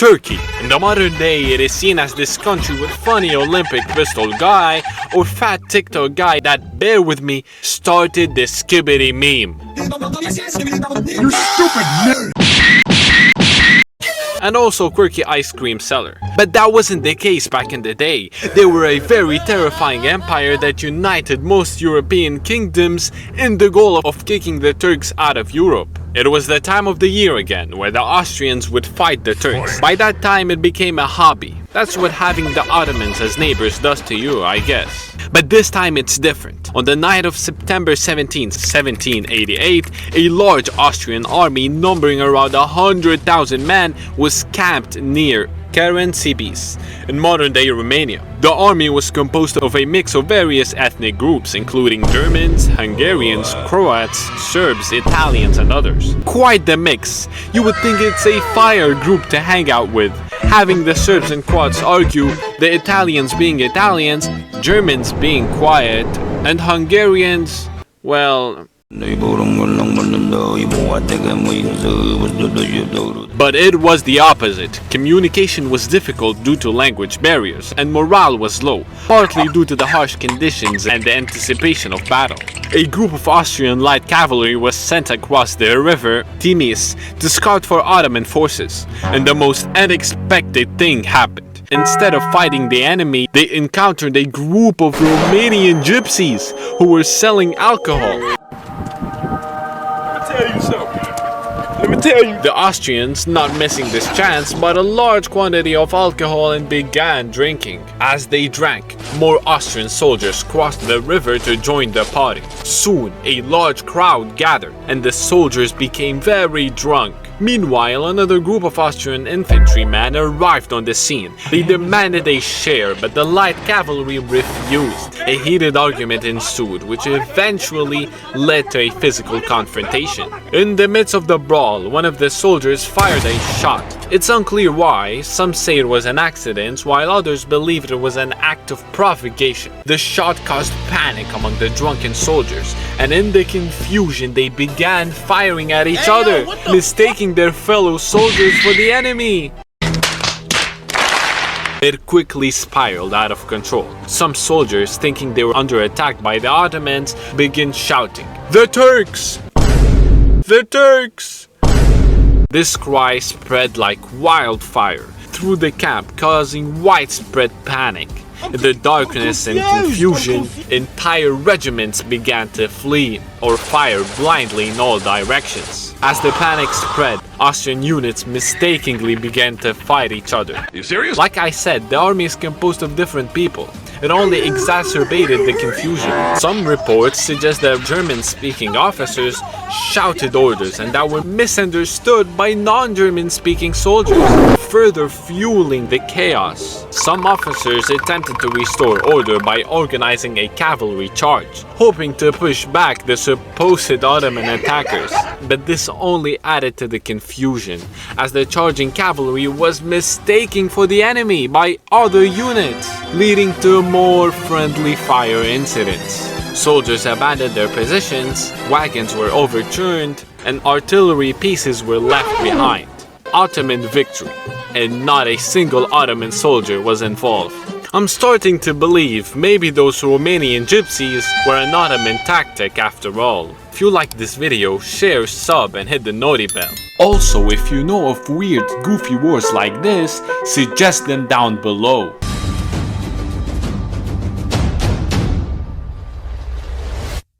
Turkey. In the modern day, it is seen as this country with funny Olympic pistol guy or fat TikTok guy that, bear with me, started the Skibidi meme. You stupid nerd! And also quirky ice cream seller. But that wasn't the case back in the day. They were a very terrifying empire that united most European kingdoms in the goal of kicking the Turks out of Europe. It was the time of the year again where the Austrians would fight the Turks. By that time it became a hobby. That's what having the Ottomans as neighbors does to you, I guess. But this time it's different. On the night of September 17, 1788, a large Austrian army numbering around 100,000 men was camped near Karansibis in modern-day Romania. The army was composed of a mix of various ethnic groups, including Germans, Hungarians, Croats, Serbs, Italians, and others. Quite the mix. You would think it's a fire group to hang out with, having the Serbs and Croats argue, the Italians being Italians, Germans being quiet, and Hungarians, well... But it was the opposite. Communication was difficult due to language barriers, and morale was low, partly due to the harsh conditions and the anticipation of battle. A group of Austrian light cavalry was sent across the river Timis to scout for Ottoman forces, and the most unexpected thing happened. Instead of fighting the enemy, they encountered a group of Romanian gypsies who were selling alcohol. Let me tell you. The Austrians, not missing this chance, bought a large quantity of alcohol and began drinking. As they drank, more Austrian soldiers crossed the river to join the party. Soon, a large crowd gathered, and the soldiers became very drunk. Meanwhile, another group of Austrian infantrymen arrived on the scene. They demanded a share, but the light cavalry refused. A heated argument ensued, which eventually led to a physical confrontation. In the midst of the brawl, one of the soldiers fired a shot. It's unclear why. Some say it was an accident, while others believe it was an act of provocation. The shot caused panic among the drunken soldiers, and in the confusion they began firing at each other, mistaking their fellow soldiers for the enemy. It quickly spiraled out of control. Some soldiers, thinking they were under attack by the Ottomans, began shouting, "The Turks! The Turks!" This cry spread like wildfire through the camp, causing widespread panic. In the darkness and confusion, entire regiments began to flee or fire blindly in all directions. As the panic spread, Austrian units mistakenly began to fight each other. Are you serious? Like I said, the army is composed of different people. It only exacerbated the confusion. Some reports suggest that German-speaking officers shouted orders and that were misunderstood by non-German-speaking soldiers, further fueling the chaos. Some officers attempted to restore order by organizing a cavalry charge, hoping to push back the supposed Ottoman attackers. But this only added to the confusion, as the charging cavalry was mistaken for the enemy by other units, leading to more friendly fire incidents. Soldiers abandoned their positions, wagons were overturned, and artillery pieces were left behind. Ottoman victory, and not a single Ottoman soldier was involved. I'm starting to believe maybe those Romanian gypsies were an Ottoman tactic after all. If you like this video, share, sub, and hit the noti bell. Also, if you know of weird, goofy wars like this, suggest them down below.